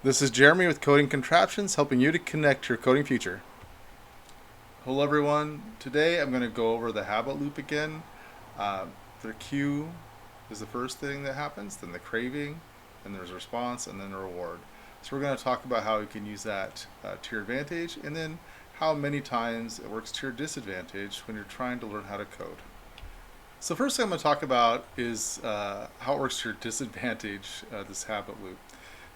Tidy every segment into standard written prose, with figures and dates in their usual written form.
This is Jeremy with Coding Contraptions, helping you to connect your coding future. Hello, everyone. Today I'm going to go over the habit loop again. The cue is the first thing that happens, then the craving, then there's a response, and then the reward. So we're going to talk about how you can use that to your advantage, and then how many times it works to your disadvantage when you're trying to learn how to code. So first thing I'm going to talk about is how it works to your disadvantage, this habit loop.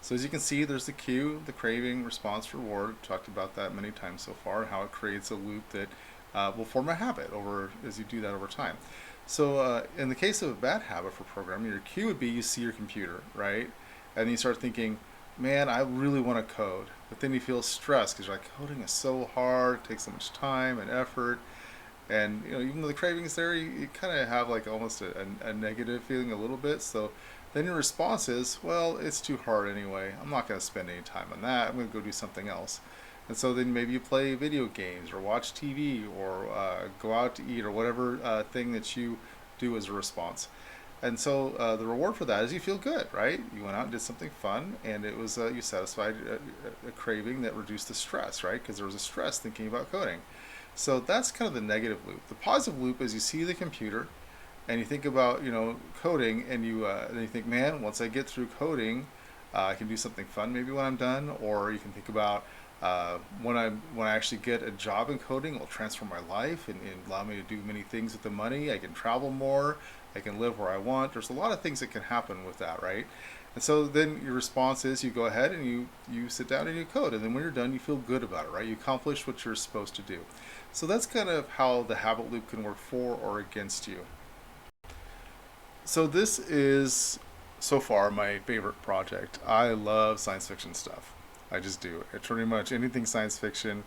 So as you can see, there's the cue, the craving, response, reward. We've talked about that many times so far, and how it creates a loop that will form a habit over as you do that over time. So in the case of a bad habit for programming, your cue would be you see your computer, right? And you start thinking, man, I really want to code. But then you feel stressed because you're like, coding is so hard, it takes so much time and effort. And even though the craving's there, you kind of have like almost a negative feeling a little bit. So then your response is, well, it's too hard anyway. I'm not going to spend any time on that. I'm going to go do something else. And so then maybe you play video games or watch TV or go out to eat or whatever thing that you do as a response. And so the reward for that is you feel good, right? You went out and did something fun, and it was you satisfied a craving that reduced the stress, right? Because there was a stress thinking about coding. So that's kind of the negative loop. The positive loop is you see the computer, and you think about coding, and you think, man, once I get through coding, I can do something fun maybe when I'm done. Or you can think about when I actually get a job in coding, it will transform my life and allow me to do many things with the money. I can travel more. I can live where I want. There's a lot of things that can happen with that, right? And so then your response is you go ahead and you sit down and you code. And then when you're done, you feel good about it, right? You accomplished what you're supposed to do. So that's kind of how the habit loop can work for or against you. So this is so far my favorite project. I love science fiction stuff. I just do. It's pretty much anything science fiction.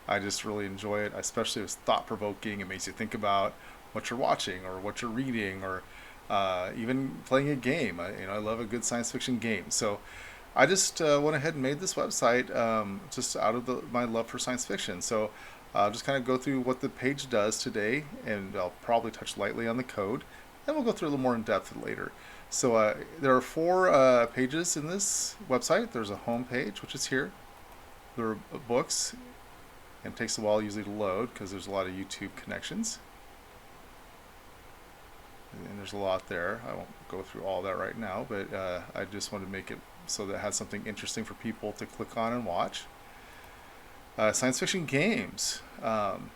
I just really enjoy it, especially if it's thought provoking. It makes you think about what you're watching or what you're reading or even playing a game. I love a good science fiction game. So I just went ahead and made this website just out of my love for science fiction. So I'll just kind of go through what the page does today, and I'll probably touch lightly on the code. Then we'll go through a little more in depth later. So there are four pages in this website. There's a home page, which is here. There are books, and it takes a while usually to load because there's a lot of YouTube connections. And there's a lot there. I won't go through all that right now, but I just wanted to make it so that it has something interesting for people to click on and watch. Science fiction games. One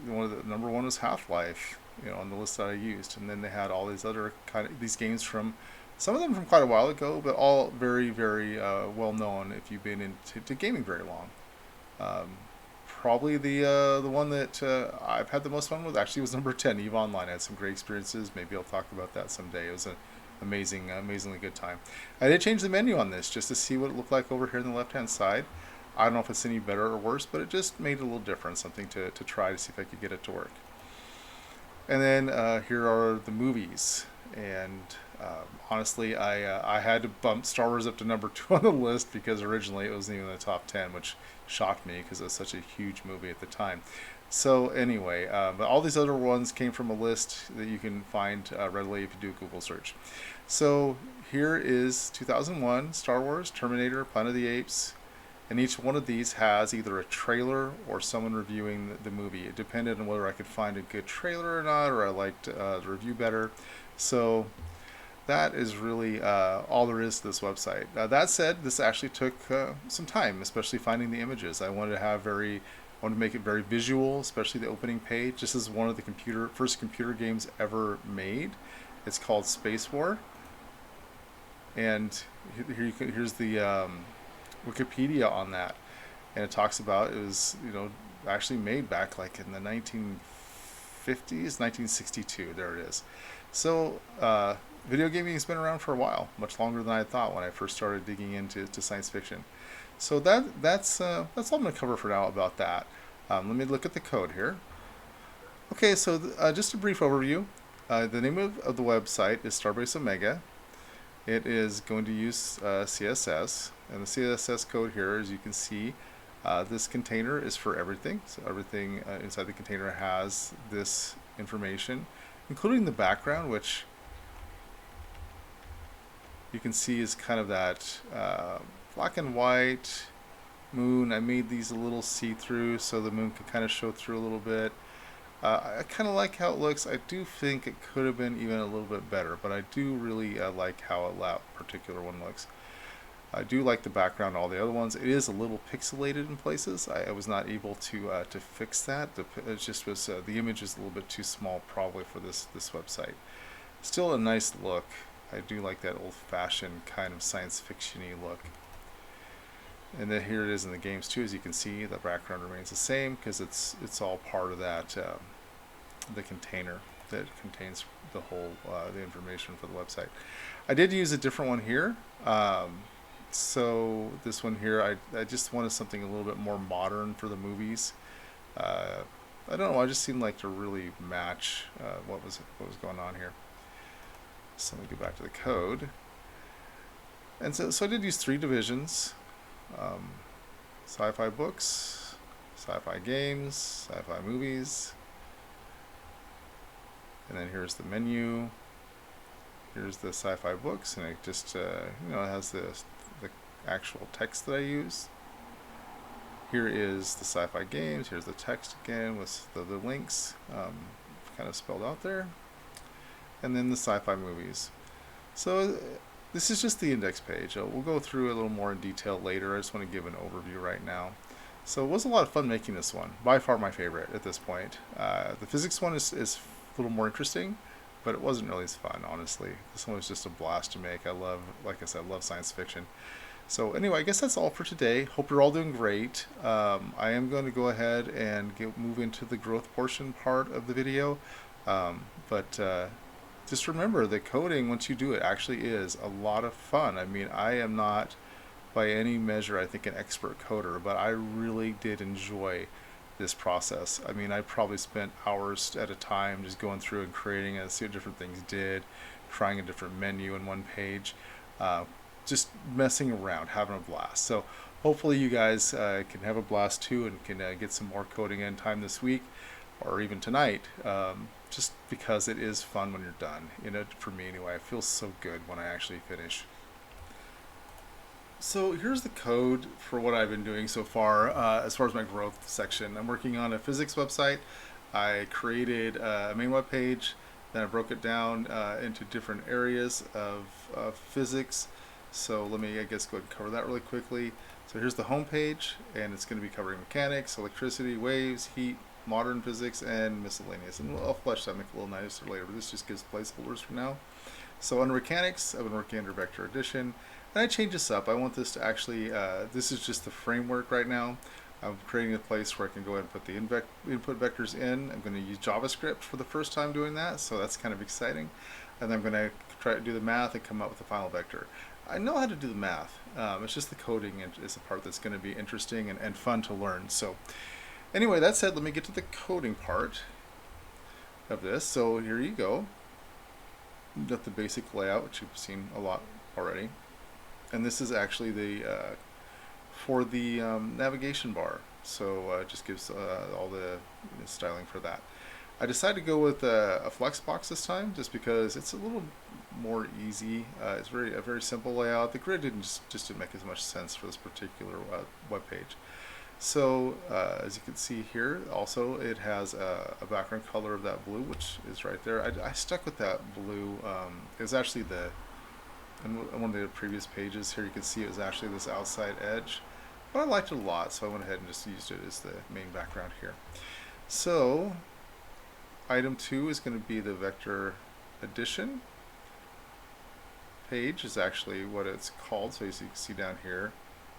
of the number one was Half-Life. On the list that I used, and then they had all these other these games from some of them from quite a while ago, but all very very well known if you've been into gaming very long. Um, Probably the one that I've had the most fun with actually was number 10, Eve Online. I had some great experiences. Maybe I'll talk about that someday. It was an amazingly good time. I did change the menu on this just to see what it looked like over here on the left hand side. I don't know if it's any better or worse, but it just made it a little different, something to try to see if I could get it to work. And then here are the movies. And honestly, I had to bump Star Wars up to number 2 on the list because originally it wasn't even in the top 10, which shocked me because it was such a huge movie at the time. So anyway, but all these other ones came from a list that you can find readily if you do a Google search. So here is 2001, Star Wars, Terminator, Planet of the Apes, and each one of these has either a trailer or someone reviewing the movie. It depended on whether I could find a good trailer or not, or I liked the review better. So that is really all there is to this website. That said, this actually took some time, especially finding the images. I wanted to make it very visual, especially the opening page. This is one of the first computer games ever made. It's called Space War, and here's the Wikipedia on that, and it talks about it was actually made back like in the 1950s, 1962. There it is. So video gaming has been around for a while, much longer than I thought when I first started digging into science fiction. So that's all I'm going to cover for now about that. Let me look at the code here. Okay, so just a brief overview. The name of the website is Starbase Omega. It is going to use CSS, and the CSS code here, as you can see, this container is for everything. So everything inside the container has this information, including the background, which you can see is kind of that black and white moon. I made these a little see-through so the moon could kind of show through a little bit. I kind of like how it looks. I do think it could have been even a little bit better, but I do really like how that particular one looks. I do like the background, all the other ones. It is a little pixelated in places. I was not able to fix that. It just was the image is a little bit too small probably for this website. Still a nice look. I do like that old-fashioned kind of science fiction-y look. And then here it is in the games too. As you can see, the background remains the same because it's all part of that the container that contains the whole the information for the website. I did use a different one here. So this one here, I just wanted something a little bit more modern for the movies. I don't know. I just seemed like to really match what was going on here. So let me go back to the code. And so I did use 3 divisions. Sci-fi books, sci-fi games, sci-fi movies. And then here's the menu. Here's the sci-fi books, and it just it has the actual text that I use. Here is the sci-fi games. Here's the text again with the links kind of spelled out there. And then the sci-fi movies. So this is just the index page. We'll go through a little more in detail later. I just want to give an overview right now. So it was a lot of fun making this one. By far my favorite at this point. The physics one is a little more interesting, but it wasn't really as fun, honestly. This one was just a blast to make. Like I said, love science fiction. So anyway, I guess that's all for today. Hope you're all doing great. I am going to go ahead and move into the growth portion part of the video. Just remember that coding, once you do it, actually is a lot of fun. I mean, I am not by any measure, I think, an expert coder, but I really did enjoy this process. I mean, I probably spent hours at a time just going through and creating and see what different things did, trying a different menu in one page, just messing around, having a blast. So hopefully you guys can have a blast too and can get some more coding in time this week or even tonight. Just because it is fun when you're done. For me anyway, it feels so good when I actually finish. So here's the code for what I've been doing so far as my growth section. I'm working on a physics website. I created a main web page, then I broke it down into different areas of physics. So let me, I guess, go ahead and cover that really quickly. So here's the home page, and it's going to be covering mechanics, electricity, waves, heat, modern physics, and miscellaneous. And I'll flesh that, make it a little nicer later, but this just gives placeholders for now. So under mechanics, I've been working under vector addition, and I changed this up. I want this to actually, this is just the framework right now. I'm creating a place where I can go ahead and put the input vectors in. I'm going to use JavaScript for the first time doing that, so that's kind of exciting. And then I'm going to try to do the math and come up with the final vector. I know how to do the math. It's just the coding is the part that's going to be interesting and fun to learn. So anyway, that said, let me get to the coding part of this. So here you go. Got the basic layout, which you've seen a lot already. And this is actually the for the navigation bar. So it just gives all the styling for that. I decided to go with a Flexbox this time, just because it's a little more easy. It's a very simple layout. The grid just didn't make as much sense for this particular web page. So as you can see here, also it has a background color of that blue, which is right there. I stuck with that blue. It was actually in one of the previous pages here, you can see it was actually this outside edge, but I liked it a lot, so I went ahead and just used it as the main background here. So item 2 is going to be the vector addition page, is actually what it's called. So as you can see down here,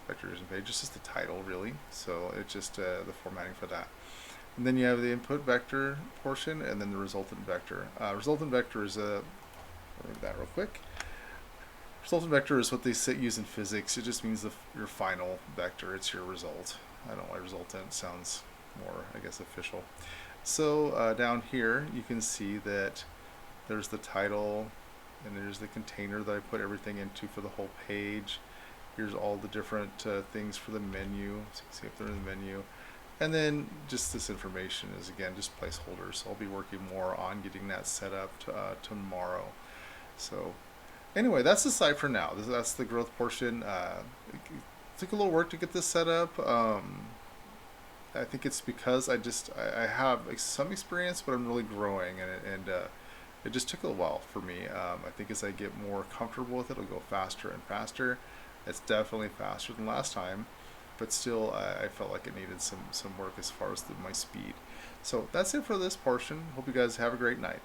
vector addition page, it's just the title really, so it's just the formatting for that. And then you have the input vector portion, and then the resultant vector. Resultant vector is let me read that real quick. Resultant vector is what they use in physics. It just means your final vector. It's your result. I don't know why resultant sounds more, I guess, official. So down here you can see that there's the title, and there's the container that I put everything into for the whole page. Here's all the different things for the menu, so you can see if they're in the menu. And then just this information is, again, just placeholders. So I'll be working more on getting that set up tomorrow. So Anyway, that's the site for now. That's the growth portion. It took a little work to get this set up. I think it's because I have some experience, but I'm really growing, and it just took a while for me. I think as I get more comfortable with it, it'll go faster and faster. It's definitely faster than last time, but still, I felt like it needed some work as far as my speed. So that's it for this portion. Hope you guys have a great night.